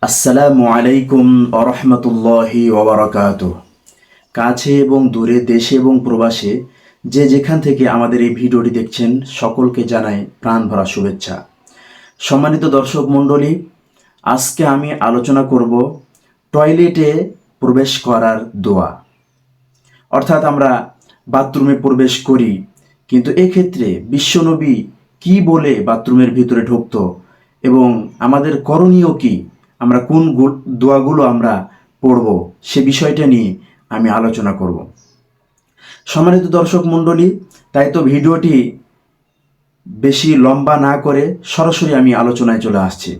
আসসালামু আলাইকুম আরহামতুল্লাহি ওয়াবারাকাতুহ। কাছে এবং দূরে, দেশে এবং প্রবাসে যে যেখান থেকে আমাদের এই ভিডিওটি দেখছেন সকলকে জানাই প্রাণ ভরা শুভেচ্ছা। সম্মানিত দর্শক মণ্ডলী, আজকে আমি আলোচনা করব টয়লেটে প্রবেশ করার দোয়া। অর্থাৎ আমরা বাথরুমে প্রবেশ করি, কিন্তু এক্ষেত্রে বিশ্বনবী কি বলে বাথরুমের ভিতরে ঢুকতো এবং আমাদের করণীয় কি, আমরা কোন দোয়াগুলো আমরা পড়ব, সে বিষয়টা নিয়ে আমি আলোচনা করব। সম্মানিত দর্শক মণ্ডলী, তাই তো ভিডিওটি বেশি লম্বা না করে সরাসরি আমি আলোচনায় চলে আসছি।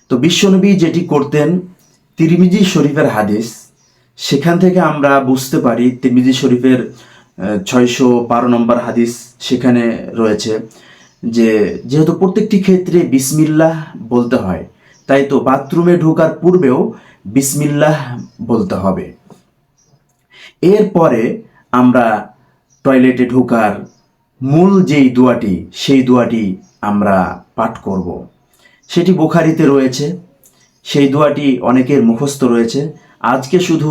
তো বিশ্বনবী যেটি করতেন, তিরমিজি শরীফের হাদিস, সেখান থেকে আমরা বুঝতে পারি, তিরমিজি শরীফের 612 নম্বর হাদিস সেখানে রয়েছে যে যেহেতু প্রত্যেকটি ক্ষেত্রে বিসমিল্লাহ বলতে হয়, তাই তো বাথরুমে ঢোকার পূর্বেও বিসমিল্লাহ বলতে হবে। এরপরে আমরা টয়লেটে ঢোকার মূল যেই দোয়াটি, সেই দোয়াটি আমরা পাঠ করব। সেটি বুখারীতে রয়েছে, সেই দোয়াটি অনেকের মুখস্থ রয়েছে। আজকে শুধু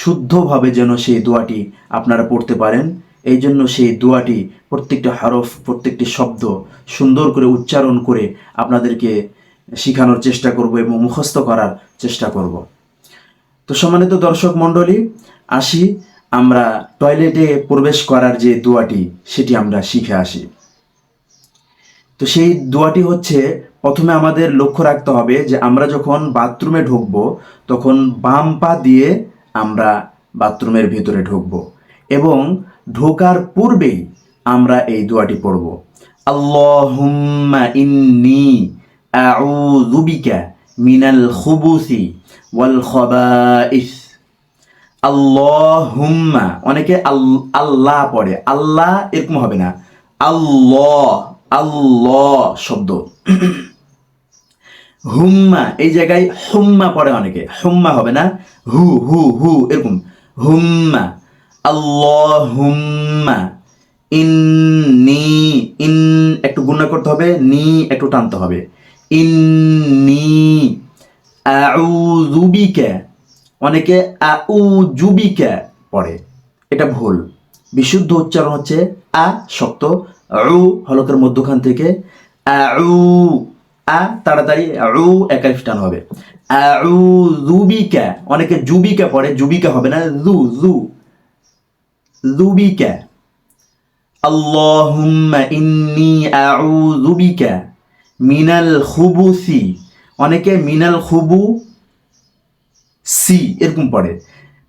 শুদ্ধভাবে যেন সেই দোয়াটি আপনারা পড়তে পারেন, এই জন্য সেই দোয়াটি প্রত্যেকটি হরফ, প্রত্যেকটি শব্দ সুন্দর করে উচ্চারণ করে আপনাদেরকে শেখানোর চেষ্টা করব এবং মুখস্থ করার চেষ্টা করব। তো সম্মানিত দর্শক মণ্ডলী, আসি আমরা টয়লেটে প্রবেশ করার যে দোয়াটি, সেটি আমরা শিখে আসি। তো সেই দোয়াটি হচ্ছে, প্রথমে আমাদের লক্ষ্য রাখতে হবে যে আমরা যখন বাথরুমে ঢুকবো তখন বাম পা দিয়ে আমরা বাথরুমের ভিতরে ঢুকবো এবং ঢোকার পূর্বেই আমরা এই দোয়াটি পড়ব। আল্লাহুম্মা ইন্নী আউযু বিকা মিনাল খুবুসি ওয়াল খাবাইস। আল্লাহুম্মা, অনেকে আল্লাহ পড়ে, আল্লাহ এরকম হবে না, আল্লাহ, আল্লাহ শব্দ। হুম্মা, এই জায়গায় হুম্মা পড়ে অনেকে, হুম্মা হবে না, হু হু হু এরকম, হুম্মা। আল্লাহুম্মা ইন্নী, ইন একটু গুণা করতে হবে, নি একটু টানতে হবে, ইন্নী আউযু বিকা, অনেকে আউযু বিকা পড়ে, এটা ভুল। বিশুদ্ধ উচ্চারণ হচ্ছে আ শক্ত, উ হলকের মধ্যখান থেকে, আউ, আ তাড়াতাড়ি, উ একালিফ টান হবে, আউযু বিকা। অনেকে জুবিকা পড়ে, জুবিকা হবে না, জু জু, জুবিকা। আল্লাহুম্মা ইন্নী আউযু বিকা মিনাল খুবুসি, অনেকে মিনাল খুবু সি এরকম পড়ে,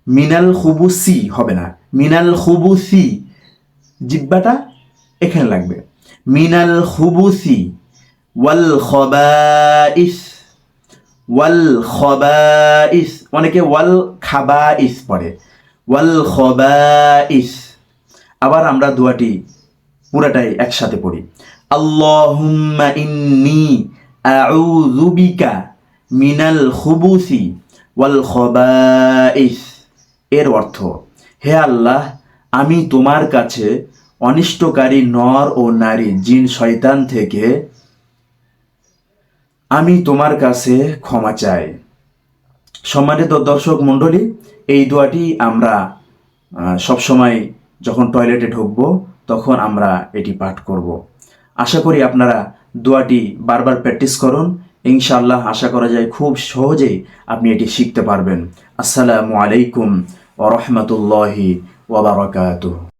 মিনাল খুবুসি হবে না, মিনাল খুবুসি, জিব্বাটা এখানে লাগবে, মিনাল খুবুসি ওয়াল খাবাইস, ওয়াল খাবাইস, অনেকে ওয়াল খাবাইস পড়ে, ওয়াল খাবাইস। আবার আমরা দোয়াটি পুরাটাই একসাথে পড়ি, আল্লাহুম্মা ইন্নী আউযু বিকা মিনাল খুবুসি ওয়াল খাবাইস। এর অর্থ, হে আল্লাহ, আমি তোমার কাছে অনিষ্টকারী নর ও নারী, জিন শয়তান থেকে আমি তোমার কাছে ক্ষমা চাই। সম্মানিত দর্শক মণ্ডলী, এই দোয়াটি আমরা সবসময় যখন টয়লেটে ঢুকবো তখন আমরা এটি পাঠ করব। আশা করি আপনারা দোয়াটি বারবার প্র্যাকটিস করুন, ইনশাআল্লাহ আশা করা যায় খুব সহজেই আপনি এটি শিখতে পারবেন। আসসালামু আলাইকুম ওয়া রাহমাতুল্লাহি ওয়া বারাকাতুহু।